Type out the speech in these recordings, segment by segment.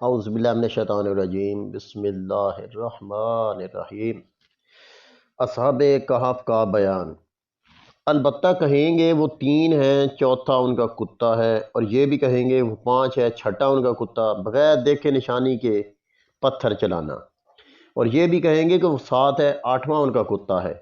اعوذ باللہ من الشیطان الرجیم بسم اللہ الرحمن الرحیم۔ اصحاب کہف کا بیان۔ البتہ کہیں گے وہ تین ہیں، چوتھا ان کا کتا ہے، اور یہ بھی کہیں گے وہ پانچ ہے، چھٹا ان کا کتا، بغیر دیکھے نشانی کے پتھر چلانا، اور یہ بھی کہیں گے کہ وہ سات ہے، آٹھواں ان کا کتا ہے۔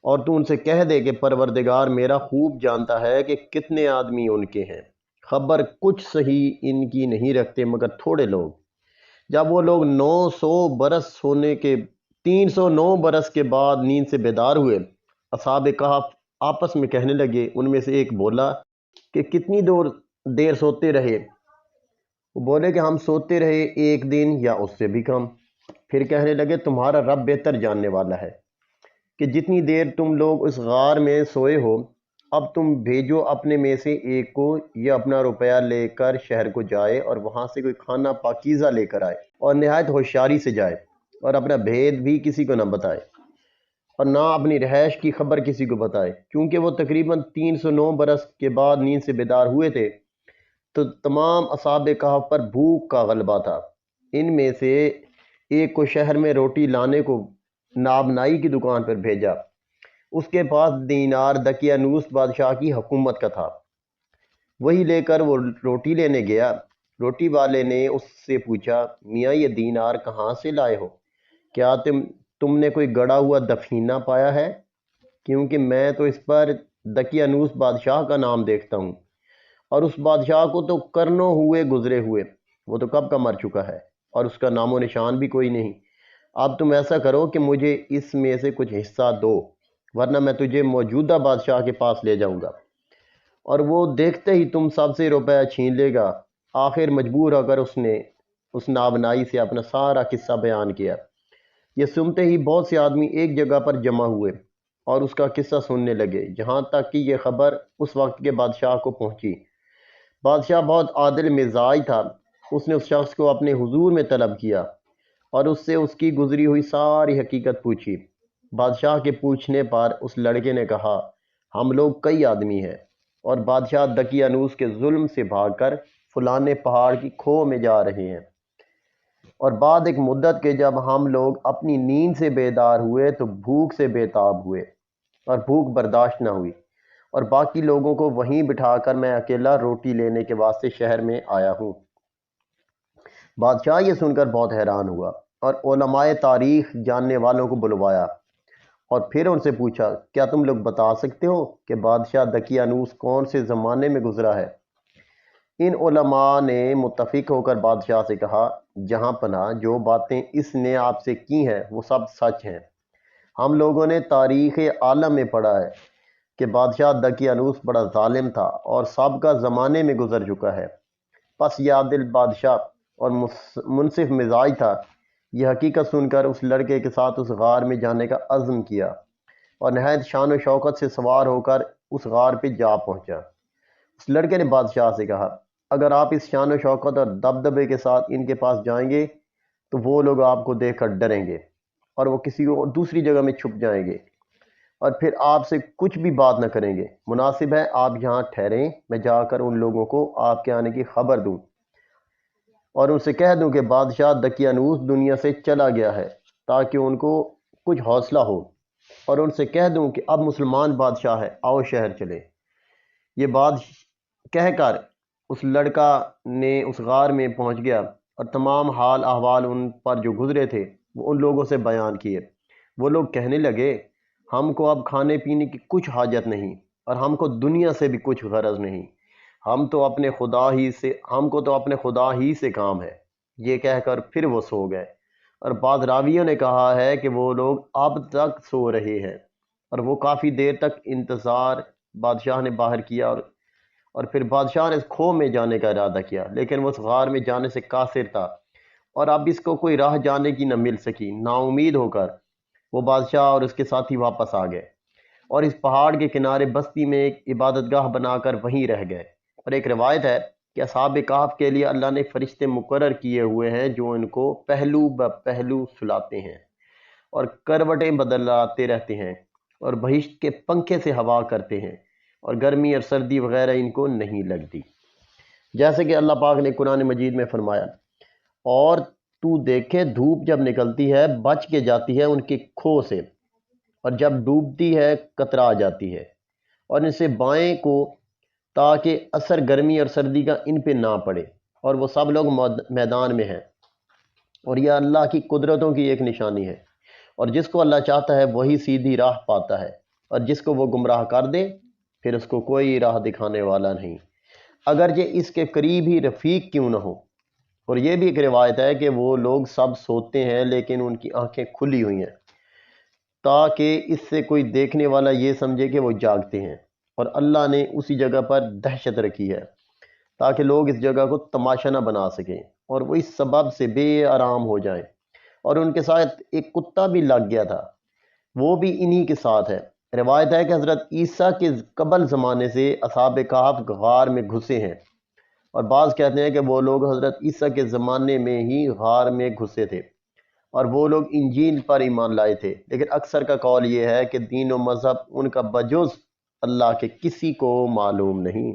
اور تو ان سے کہہ دے کہ پروردگار میرا خوب جانتا ہے کہ کتنے آدمی ان کے ہیں، خبر کچھ صحیح ان کی نہیں رکھتے مگر تھوڑے لوگ۔ جب وہ لوگ 900 برس سونے کے 309 برس کے بعد نیند سے بیدار ہوئے، اصحاب کہف آپس میں کہنے لگے۔ ان میں سے ایک بولا کہ کتنی دیر سوتے رہے؟ وہ بولے کہ ہم سوتے رہے 1 دن یا اس سے بھی کم۔ پھر کہنے لگے تمہارا رب بہتر جاننے والا ہے کہ جتنی دیر تم لوگ اس غار میں سوئے ہو، اب تم بھیجو اپنے میں سے ایک کو، یہ اپنا روپیہ لے کر شہر کو جائے اور وہاں سے کوئی کھانا پاکیزہ لے کر آئے، اور نہایت ہوشیاری سے جائے، اور اپنا بھید بھی کسی کو نہ بتائے، اور نہ اپنی رہائش کی خبر کسی کو بتائے، کیونکہ وہ تقریباً 309 برس کے بعد نیند سے بیدار ہوئے تھے۔ تو تمام اصحاب کہف پر بھوک کا غلبہ تھا۔ ان میں سے ایک کو شہر میں روٹی لانے کو نابنائی کی دکان پر بھیجا۔ اس کے پاس دینار دقیانوس بادشاہ کی حکومت کا تھا، وہی لے کر وہ روٹی لینے گیا۔ روٹی والے نے اس سے پوچھا، میاں یہ دینار کہاں سے لائے ہو؟ کیا تم نے کوئی گڑا ہوا دفینہ پایا ہے؟ کیونکہ میں تو اس پر دقیانوس بادشاہ کا نام دیکھتا ہوں، اور اس بادشاہ کو تو کرنوں ہوئے گزرے ہوئے، وہ تو کب کا مر چکا ہے، اور اس کا نام و نشان بھی کوئی نہیں۔ اب تم ایسا کرو کہ مجھے اس میں سے کچھ حصہ دو، ورنہ میں تجھے موجودہ بادشاہ کے پاس لے جاؤں گا، اور وہ دیکھتے ہی تم سب سے روپیہ چھین لے گا۔ آخر مجبور ہو کر اس نے اس نابنائی سے اپنا سارا قصہ بیان کیا۔ یہ سنتے ہی بہت سے آدمی ایک جگہ پر جمع ہوئے اور اس کا قصہ سننے لگے، جہاں تک کہ یہ خبر اس وقت کے بادشاہ کو پہنچی۔ بادشاہ بہت عادل مزاج تھا۔ اس نے اس شخص کو اپنے حضور میں طلب کیا اور اس سے اس کی گزری ہوئی ساری حقیقت پوچھی۔ بادشاہ کے پوچھنے پر اس لڑکے نے کہا، ہم لوگ کئی آدمی ہیں، اور بادشاہ دقیانوس کے ظلم سے بھاگ کر فلانے پہاڑ کی کھو میں جا رہے ہیں۔ اور بعد ایک مدت کے جب ہم لوگ اپنی نیند سے بیدار ہوئے تو بھوک سے بے تاب ہوئے، اور بھوک برداشت نہ ہوئی، اور باقی لوگوں کو وہیں بٹھا کر میں اکیلا روٹی لینے کے واسطے شہر میں آیا ہوں۔ بادشاہ یہ سن کر بہت حیران ہوا، اور علماء تاریخ جاننے والوں کو بلوایا، اور پھر ان سے پوچھا، کیا تم لوگ بتا سکتے ہو کہ بادشاہ دقیانوس کون سے زمانے میں گزرا ہے؟ ان علماء نے متفق ہو کر بادشاہ سے کہا، جہاں پناہ جو باتیں اس نے آپ سے کی ہیں وہ سب سچ ہیں۔ ہم لوگوں نے تاریخ عالم میں پڑھا ہے کہ بادشاہ دقیانوس بڑا ظالم تھا اور سب کا زمانے میں گزر چکا ہے۔ پس یہ عادل بادشاہ اور منصف مزاج تھا۔ یہ حقیقت سن کر اس لڑکے کے ساتھ اس غار میں جانے کا عزم کیا، اور نہایت شان و شوکت سے سوار ہو کر اس غار پہ جا پہنچا۔ اس لڑکے نے بادشاہ سے کہا، اگر آپ اس شان و شوکت اور دبدبے کے ساتھ ان کے پاس جائیں گے تو وہ لوگ آپ کو دیکھ کر ڈریں گے، اور وہ کسی اور دوسری جگہ میں چھپ جائیں گے، اور پھر آپ سے کچھ بھی بات نہ کریں گے۔ مناسب ہے آپ یہاں ٹھہریں، میں جا کر ان لوگوں کو آپ کے آنے کی خبر دوں، اور ان سے کہہ دوں کہ بادشاہ دقیانوس دنیا سے چلا گیا ہے، تاکہ ان کو کچھ حوصلہ ہو، اور ان سے کہہ دوں کہ اب مسلمان بادشاہ ہے، آؤ شہر چلے۔ یہ بات کہہ کر اس لڑکا نے اس غار میں پہنچ گیا، اور تمام حال احوال ان پر جو گزرے تھے وہ ان لوگوں سے بیان کیے۔ وہ لوگ کہنے لگے، ہم کو اب کھانے پینے کی کچھ حاجت نہیں، اور ہم کو دنیا سے بھی کچھ غرض نہیں، ہم کو تو اپنے خدا ہی سے کام ہے۔ یہ کہہ کر پھر وہ سو گئے، اور بعض راویوں نے کہا ہے کہ وہ لوگ اب تک سو رہے ہیں، اور وہ کافی دیر تک انتظار بادشاہ نے باہر کیا، اور پھر بادشاہ نے اس کھو میں جانے کا ارادہ کیا، لیکن وہ اس غار میں جانے سے قاصر تھا، اور اب اس کو کوئی راہ جانے کی نہ مل سکی۔ نا امید ہو کر وہ بادشاہ اور اس کے ساتھی واپس آ گئے، اور اس پہاڑ کے کنارے بستی میں ایک عبادت گاہ بنا کر وہیں رہ گئے۔ اور ایک روایت ہے کہ اصحاب کہف کے لیے اللہ نے فرشتے مقرر کیے ہوئے ہیں جو ان کو پہلو بہ پہلو سلاتے ہیں، اور کروٹیں بدلاتے رہتے ہیں، اور بہشت کے پنکھے سے ہوا کرتے ہیں، اور گرمی اور سردی وغیرہ ان کو نہیں لگتی۔ جیسے کہ اللہ پاک نے قرآن مجید میں فرمایا، اور تو دیکھے دھوپ جب نکلتی ہے بچ کے جاتی ہے ان کے کھو سے، اور جب ڈوبتی ہے کترا جاتی ہے، اور ان سے بائیں کو، تاکہ اثر گرمی اور سردی کا ان پہ نہ پڑے، اور وہ سب لوگ میدان میں ہیں۔ اور یہ اللہ کی قدرتوں کی ایک نشانی ہے، اور جس کو اللہ چاہتا ہے وہی سیدھی راہ پاتا ہے، اور جس کو وہ گمراہ کر دے پھر اس کو کوئی راہ دکھانے والا نہیں، اگرچہ اس کے قریب ہی رفیق کیوں نہ ہو۔ اور یہ بھی ایک روایت ہے کہ وہ لوگ سب سوتے ہیں لیکن ان کی آنکھیں کھلی ہوئی ہیں، تاکہ اس سے کوئی دیکھنے والا یہ سمجھے کہ وہ جاگتے ہیں، اور اللہ نے اسی جگہ پر دہشت رکھی ہے تاکہ لوگ اس جگہ کو تماشا نہ بنا سکیں اور وہ اس سبب سے بے آرام ہو جائیں۔ اور ان کے ساتھ ایک کتا بھی لگ گیا تھا، وہ بھی انہی کے ساتھ ہے۔ روایت ہے کہ حضرت عیسیٰ کے قبل زمانے سے اصحاب کہف غار میں گھسے ہیں، اور بعض کہتے ہیں کہ وہ لوگ حضرت عیسیٰ کے زمانے میں ہی غار میں گھسے تھے، اور وہ لوگ انجیل پر ایمان لائے تھے، لیکن اکثر کا قول یہ ہے کہ دین و مذہب ان کا بجز اللہ کے کسی کو معلوم نہیں۔